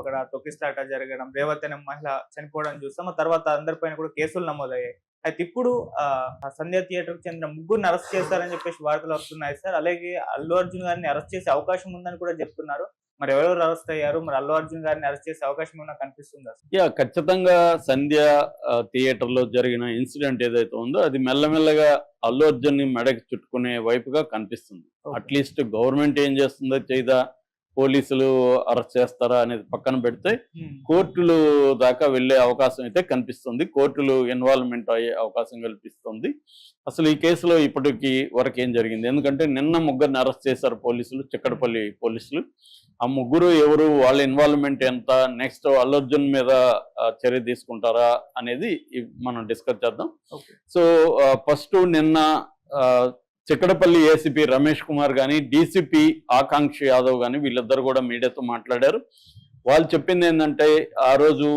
అక్కడ తొక్కిసలాట జరగడం, రేవతి అనే మహిళ చనిపోవడం చూసాం. ఆ తర్వాత అందరిపైన కూడా కేసులు నమోదయ్యాయి. అయితే ఇప్పుడు సంధ్య థియేటర్‌కి చెందిన ముగ్గురిని అరెస్ట్ చేశారని చెప్పేసి వార్తలు వస్తున్నాయి సార్. అలాగే అల్లు అర్జున్ గారిని అరెస్ట్ చేసే అవకాశం ఉందని కూడా చెప్తున్నారు. మరి ఎవరెవరు అరెస్ట్ అయ్యారు? మరి అల్లు అర్జున్ గారిని అరెస్ట్ చేసే అవకాశం ఏమైనా కనిపిస్తుందా సార్? ఖచ్చితంగా సంధ్య థియేటర్‌లో జరిగిన ఇన్సిడెంట్ ఏదైతే ఉందో అది మెల్లమెల్లగా అల్లు అర్జున్‌ని మెడకి చుట్టుకునే వైపుగా కనిపిస్తుంది. అట్‌లీస్ట్ గవర్నమెంట్ ఏం చేస్తుందో చేయదా, పోలీసులు అరెస్ట్ చేస్తారా అనేది పక్కన పెడితే కోర్టులు దాకా వెళ్ళే అవకాశం అయితే కనిపిస్తుంది. కోర్టులు ఇన్వాల్వ్‌మెంట్ అయ్యే అవకాశం కల్పిస్తుంది. అసలు ఈ కేసులో ఇప్పటికి వరకు ఏం జరిగింది? ఎందుకంటే నిన్న ముగ్గురిని అరెస్ట్ చేశారు పోలీసులు, చిక్కడపల్లి పోలీసులు. ఆ ముగ్గురు ఎవరు, వాళ్ళ ఇన్వాల్వ్‌మెంట్ ఎంత, నెక్స్ట్ అల్లు అర్జున్ మీద చర్య తీసుకుంటారా అనేది మనం డిస్కస్ చేద్దాం. సో ఫస్ట్ నిన్న చిక్కడపల్లి ఏసీపీ రమేష్ కుమార్ కానీ, డీసీపీ ఆకాంక్ష యాదవ్ కానీ వీళ్ళిద్దరు కూడా మీడియాతో మాట్లాడారు. వాళ్ళు చెప్పింది ఏంటంటే, ఆ రోజు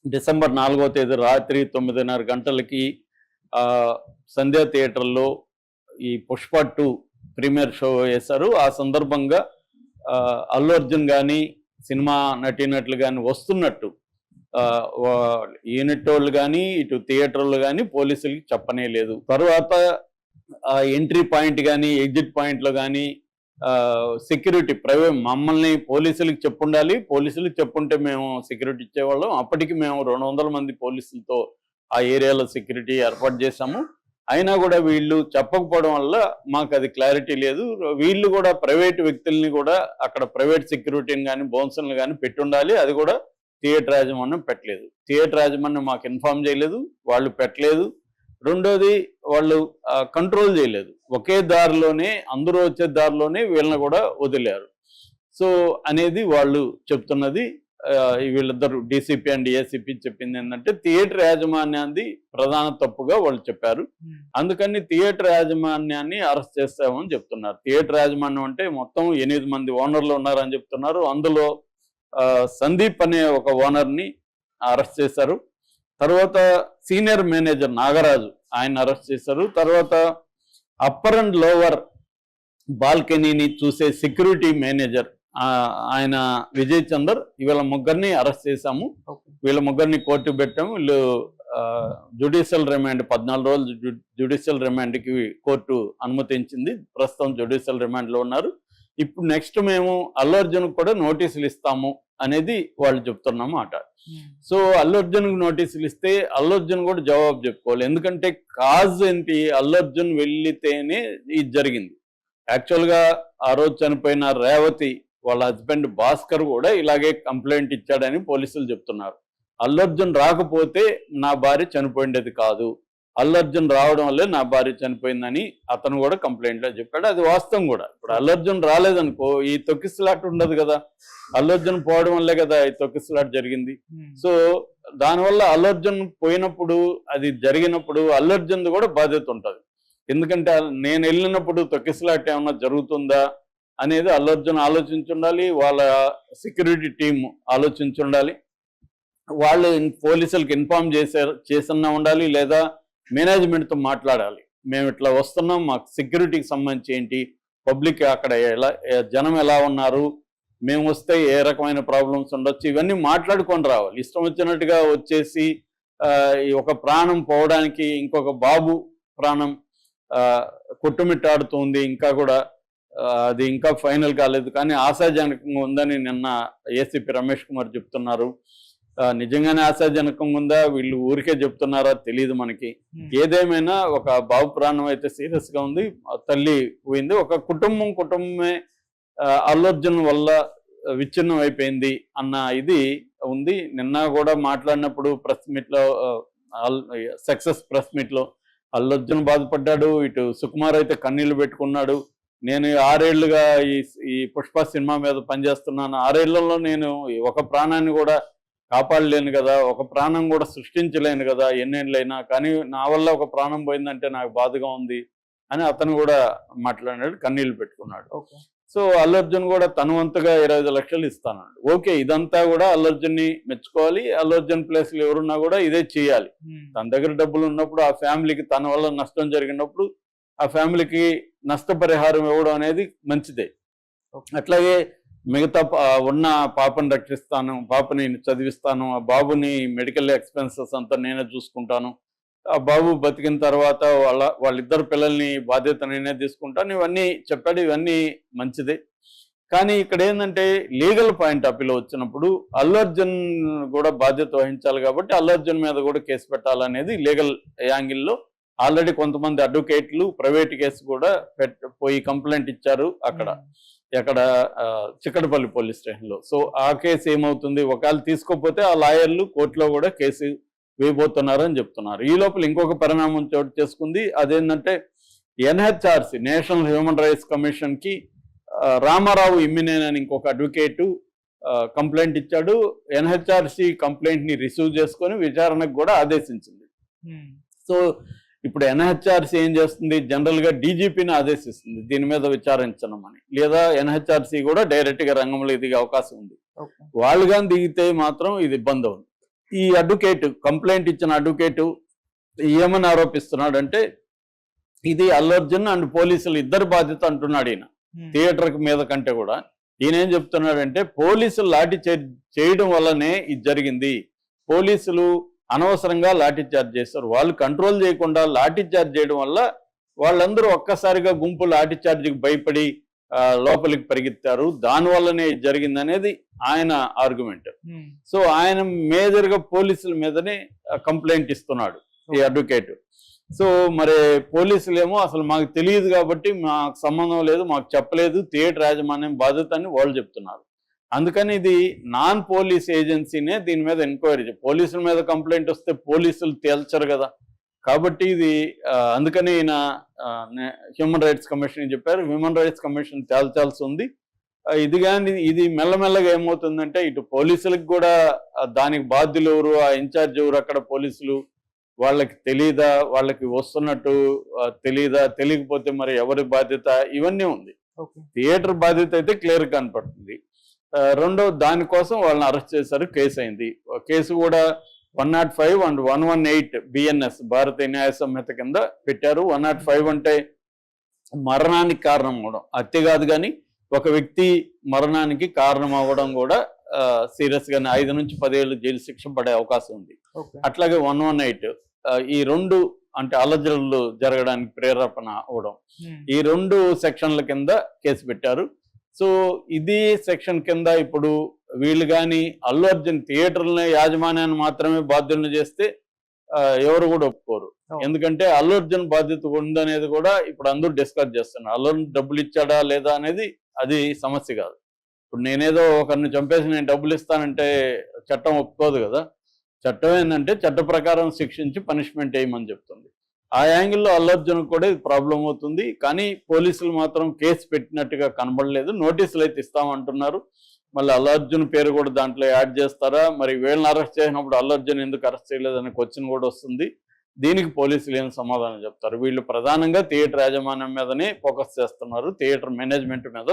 డిసెంబర్ 4వ తేదీ రాత్రి 9:30 గంటలకి సంధ్యా థియేటర్లో ఈ పుష్ప 2 ప్రీమియర్ షో వేశారు. ఆ సందర్భంగా అల్లు అర్జున్ కానీ, సినిమా నటీనటులు కానీ వస్తున్నట్టు యూనిట్ వాళ్ళు కానీ, ఇటు థియేటర్లు కానీ పోలీసులకి చెప్పనే లేదు. తర్వాత ఎంట్రీ పాయింట్ కానీ, ఎగ్జిట్ పాయింట్లో కానీ సెక్యూరిటీ ప్రైవేట్ మమ్మల్ని పోలీసులకు చెప్పుండాలి. పోలీసులకు చెప్పుంటే మేము సెక్యూరిటీ ఇచ్చేవాళ్ళం. అప్పటికి మేము 200 మంది పోలీసులతో ఆ ఏరియాలో సెక్యూరిటీ ఏర్పాటు చేశాము. అయినా కూడా వీళ్ళు చెప్పకపోవడం వల్ల మాకు అది క్లారిటీ లేదు. వీళ్ళు కూడా ప్రైవేట్ వ్యక్తుల్ని కూడా అక్కడ ప్రైవేట్ సెక్యూరిటీని కానీ, బౌన్సర్లు కానీ పెట్టుండాలి. అది కూడా థియేటర్ యాజమాన్యం పెట్టలేదు. థియేటర్ యాజమాన్యం మాకు ఇన్ఫార్మ్ చేయలేదు, వాళ్ళు పెట్టలేదు. రెండోది, వాళ్ళు కంట్రోల్ చేయలేదు. ఒకే దారిలోనే, అందరూ వచ్చే దారిలోనే వీళ్ళని కూడా వదిలేరు. సో అనేది వాళ్ళు చెప్తున్నది. వీళ్ళిద్దరు డీసీపీ అండ్ ఏసీపీ చెప్పింది ఏంటంటే, థియేటర్ యాజమాన్యాన్ని ప్రధాన తప్పుగా వాళ్ళు చెప్పారు. అందుకని థియేటర్ యాజమాన్యాన్ని అరెస్ట్ చేస్తామని చెప్తున్నారు. థియేటర్ యాజమాన్యం అంటే మొత్తం 8 మంది ఓనర్లు ఉన్నారని చెప్తున్నారు. అందులో సందీప్ అనే ఒక ఓనర్ని అరెస్ట్ చేశారు. తర్వాత సీనియర్ మేనేజర్ నాగరాజు, ఆయన అరెస్ట్ చేశారు. తర్వాత అప్పర్ అండ్ లోవర్ బాల్కనీని చూసే సెక్యూరిటీ మేనేజర్ ఆయన విజయ్ చందర్, వీళ్ళ ముగ్గురిని అరెస్ట్ చేశాము. వీళ్ళ ముగ్గురిని కోర్టు పెట్టాము. వీళ్ళు జ్యుడిషియల్ రిమాండ్ 14 రోజులు జ్యుడిషియల్ రిమాండ్కి కోర్టు అనుమతించింది. ప్రస్తుతం జ్యుడిషియల్ రిమాండ్లో ఉన్నారు. ఇప్పుడు నెక్స్ట్ మేము అల్లు అర్జున్కి కూడా నోటీసులు ఇస్తాము అనేది వాళ్ళు చెప్తున్నమాట. సో అల్లు అర్జున్కి నోటీసులు ఇస్తే అల్లు అర్జున్ కూడా జవాబు చెప్పుకోవాలి. ఎందుకంటే కాజ్ ఏంటి, అల్లు అర్జున్ వెళ్ళితేనే ఇది జరిగింది. యాక్చువల్గా ఆ రోజు చనిపోయిన రేవతి వాళ్ళ హస్బెండ్ భాస్కర్ కూడా ఇలాగే కంప్లైంట్ ఇచ్చాడని పోలీసులు చెప్తున్నారు. అల్లు అర్జున్ రాకపోతే నా భార్య చనిపోయిండేది కాదు, అల్లు అర్జున్ రావడం వల్లే నా భార్య చనిపోయిందని అతను కూడా కంప్లైంట్లో చెప్పాడు. అది వాస్తవం కూడా. ఇప్పుడు అల్లు అర్జున్ రాలేదనుకో ఈ తొక్కిసలాట ఉండదు కదా. అల్లు అర్జున్ పోవడం వల్లే కదా ఈ తొక్కిసలాట జరిగింది. సో దానివల్ల అల్లు అర్జున్ పోయినప్పుడు, అది జరిగినప్పుడు అల్లు అర్జున్ కూడా బాధ్యత ఉంటుంది. ఎందుకంటే నేను వెళ్ళినప్పుడు తొక్కిసలాట ఏమన్నా జరుగుతుందా అనేది అల్లు అర్జున్ ఆలోచించుండాలి, వాళ్ళ సెక్యూరిటీ టీం ఆలోచించుండాలి, వాళ్ళు పోలీసులకు ఇన్ఫార్మ్ చేసన్నా ఉండాలి, లేదా మేనేజ్మెంట్తో మాట్లాడాలి. మేము ఇట్లా వస్తున్నాం, మాకు సెక్యూరిటీకి సంబంధించి ఏంటి, పబ్లిక్ అక్కడ జనం ఎలా ఉన్నారు, మేము వస్తే ఏ రకమైన ప్రాబ్లమ్స్ ఉండొచ్చు, ఇవన్నీ మాట్లాడుకొని రావాలి. ఇష్టం వచ్చినట్టుగా వచ్చేసి ఒక ప్రాణం పోవడానికి ఇంకొక బాబు ప్రాణం కొట్టుమిట్టాడుతుంది, ఇంకా కూడా అది ఇంకా ఫైనల్ కాలేదు, కానీ ఆశాజనకంగా ఉందని నిన్న ఏసీపీ రమేష్ కుమార్ చెప్తున్నారు. నిజంగానే ఆశాజనకంగా ఉందా, వీళ్ళు ఊరికే చెప్తున్నారా తెలియదు మనకి. ఏదేమైనా ఒక బాబు ప్రాణం అయితే సీరియస్ గా ఉంది, తల్లి పోయింది. ఒక కుటుంబమే అల్లు అర్జున్ వల్ల విచ్ఛిన్నం అయిపోయింది అన్న ఇది ఉంది. నిన్న కూడా మాట్లాడినప్పుడు ప్రెస్ మీట్ లో, సక్సెస్ ప్రెస్ మీట్ లో అల్లు అర్జున్ బాధపడ్డాడు, ఇటు సుకుమార్ అయితే కన్నీళ్లు పెట్టుకున్నాడు. నేను 6 ఏళ్లుగా ఈ పుష్ప సినిమా మీద పనిచేస్తున్నాను, 6 ఏళ్లలో నేను ఒక ప్రాణాన్ని కూడా కాపాడలేను కదా, ఒక ప్రాణం కూడా సృష్టించలేను కదా ఎన్నేళ్ళైనా, కానీ నా వల్ల ఒక ప్రాణం పోయిందంటే నాకు బాధగా ఉంది అని అతను కూడా మాట్లాడాడు, కన్నీళ్లు పెట్టుకున్నాడు. సో అల్లు అర్జున్ కూడా తన వంతుగా 25 లక్షలు ఇస్తానన్నాడు. ఓకే, ఇదంతా కూడా అల్లు అర్జున్ని మెచ్చుకోవాలి. అల్లు అర్జున్ ప్లేస్లో ఎవరున్నా కూడా ఇదే చేయాలి. తన దగ్గర డబ్బులు ఉన్నప్పుడు, ఆ ఫ్యామిలీకి తన వల్ల నష్టం జరిగినప్పుడు ఆ ఫ్యామిలీకి నష్టపరిహారం ఇవ్వడం అనేది మంచిదే. అట్లాగే మిగతా ఉన్న పాపని రక్షిస్తాను, పాపని చదివిస్తాను, ఆ బాబుని మెడికల్ ఎక్స్పెన్సెస్ అంతా నేనే చూసుకుంటాను, ఆ బాబు బతికిన తర్వాత వాళ్ళిద్దరు పిల్లల్ని బాధ్యత నేనే తీసుకుంటాను, ఇవన్నీ చెప్పాడు. ఇవన్నీ మంచిదే. కానీ ఇక్కడ ఏంటంటే లీగల్ పాయింట్ ఆఫ్ వ్యూలో వచ్చినప్పుడు అల్లు అర్జున్ కూడా బాధ్యత వహించాలి కాబట్టి అల్లు అర్జున్ మీద కూడా కేసు పెట్టాలనేది లీగల్ యాంగిల్లో ఆల్రెడీ కొంతమంది అడ్వకేట్లు ప్రైవేట్ కేసు కూడా పోయి కంప్లైంట్ ఇచ్చారు ఎక్కడ చిక్కడపల్లి పోలీస్ స్టేషన్లో. సో ఆ కేసు ఏమవుతుంది, ఒకవేళ తీసుకోకపోతే ఆ లాయర్లు కోర్టులో కూడా కేసు వేయబోతున్నారు అని చెప్తున్నారు. ఈ లోపల ఇంకొక పరిణామం చోటు చేసుకుంది. అదేంటంటే ఎన్హెచ్ఆర్సి నేషనల్ హ్యూమన్ రైట్స్ కమిషన్కి రామారావు ఇమ్మినేని అని ఇంకొక అడ్వకేటు కంప్లైంట్ ఇచ్చాడు. ఎన్హెచ్ఆర్సి కంప్లైంట్ని రిసీవ్ చేసుకొని విచారణకు కూడా ఆదేశించింది. సో ఇప్పుడు ఎన్హెచ్ఆర్సి ఏం చేస్తుంది, జనరల్గా డీజీపీని ఆదేశిస్తుంది దీని మీద విచారించనమని, లేదా ఎన్హెచ్ఆర్సి కూడా డైరెక్ట్గా రంగంలో దిగే అవకాశం ఉంది. వాళ్ళు కానీ దిగితే మాత్రం ఇది ఇబ్బంది ఉంది. ఈ అడ్వకేట్ కంప్లైంట్ ఇచ్చిన అడ్వకేటు ఏమని ఆరోపిస్తున్నాడంటే ఇది అల్లు అర్జున్ అండ్ పోలీసులు ఇద్దరు బాధ్యత అంటున్నాడు ఈయన. థియేటర్ మీద కంటే కూడా ఈయన ఏం చెప్తున్నాడంటే పోలీసులు లాఠీ చేయడం వల్లనే ఇది జరిగింది, పోలీసులు అనవసరంగా లాఠీ చార్జ్ చేస్తారు, వాళ్ళు కంట్రోల్ చేయకుండా లాఠీ చార్జ్ చేయడం వల్ల వాళ్ళందరూ ఒక్కసారిగా గుంపు లాఠీ చార్జ్కి భయపడి లోపలికి పరిగెత్తారు, దానివల్లనే జరిగింది అనేది ఆయన ఆర్గ్యుమెంట్. సో ఆయన మేజర్గా పోలీసుల మీదనే కంప్లైంట్ ఇస్తున్నాడు ఈ అడ్వకేట్. సో మరి పోలీసులేమో అసలు మాకు తెలియదు కాబట్టి మాకు సంబంధం లేదు, మాకు చెప్పలేదు, థియేటర్ యాజమాన్యం బాధ్యత అని వాళ్ళు చెప్తున్నారు. అందుకని ఇది నాన్ పోలీస్ ఏజెన్సీనే దీని మీద ఎంక్వైరీ, పోలీసుల మీద కంప్లైంట్ వస్తే పోలీసులు తేల్చరు కదా. కాబట్టి ఇది అందుకని ఈయన హ్యూమన్ రైట్స్ కమిషన్ చెప్పారు, హ్యూమన్ రైట్స్ కమిషన్ తేల్చాల్సి ఉంది. ఇది మెల్లమెల్లగా ఏమవుతుందంటే ఇటు పోలీసులకు కూడా దానికి బాధ్యులు ఎవరు, ఆ ఇన్ఛార్జ్ ఎవరు, అక్కడ పోలీసులు వాళ్ళకి తెలీదా, వాళ్ళకి వస్తున్నట్టు తెలీదా, తెలియకపోతే మరి ఎవరి బాధ్యత, ఇవన్నీ ఉంది. థియేటర్ బాధ్యత అయితే క్లియర్ కనపడుతుంది. రెండో దానికోసం వాళ్ళని అరెస్ట్ చేశారు, కేసు అయింది. కేసు కూడా 105 అండ్ 118 BNS భారతీయ న్యాయ సంహిత కింద పెట్టారు. 105 అంటే మరణానికి కారణం అవడం, హత్య కాదు కానీ ఒక వ్యక్తి మరణానికి కారణం అవ్వడం కూడా సీరియస్ గానే 5 నుంచి 10 ఏళ్ళు జైలు శిక్ష పడే అవకాశం ఉంది. అట్లాగే 118 ఈ రెండు అంటే అలజడులు జరగడానికి ప్రేరేపణ అవడం, ఈ రెండు సెక్షన్ల కింద కేసు పెట్టారు. సో ఇది సెక్షన్ కింద ఇప్పుడు వీళ్ళు కానీ అల్లు అర్జున్ థియేటర్ల యాజమాన్యాన్ని మాత్రమే బాధ్యులను చేస్తే ఎవరు కూడా ఒప్పుకోరు. ఎందుకంటే అల్లు అర్జున్ బాధ్యత ఉందనేది కూడా ఇప్పుడు అందరూ డిస్కస్ చేస్తున్నారు. అల్లు అర్జున్ డబ్బులు ఇచ్చాడా లేదా అనేది అది సమస్య కాదు. ఇప్పుడు నేనేదో ఒకరిని చంపేసి నేను డబ్బులు ఇస్తానంటే చట్టం ఒప్పుకోదు కదా. చట్టం ఏంటంటే చట్ట ప్రకారం శిక్షించి పనిష్మెంట్ వేయమని చెప్తుంది. ఆ యాంగిల్లో అల్లు అర్జున్ కూడా ఇది ప్రాబ్లం అవుతుంది. కానీ పోలీసులు మాత్రం కేసు పెట్టినట్టుగా కనబడలేదు. నోటీసులు అయితే ఇస్తామంటున్నారు. మళ్ళీ అల్లు అర్జున్ పేరు కూడా దాంట్లో యాడ్ చేస్తారా, మరి వీళ్ళని అరెస్ట్ చేసినప్పుడు అల్లు అర్జున్ ఎందుకు అరెస్ట్ చేయలేదనే క్వశ్చన్ కూడా వస్తుంది. దీనికి పోలీసులు ఏం సమాధానం చెప్తారు? వీళ్ళు ప్రధానంగా థియేటర్ యాజమాన్యం మీదనే ఫోకస్ చేస్తున్నారు, థియేటర్ మేనేజ్మెంట్ మీద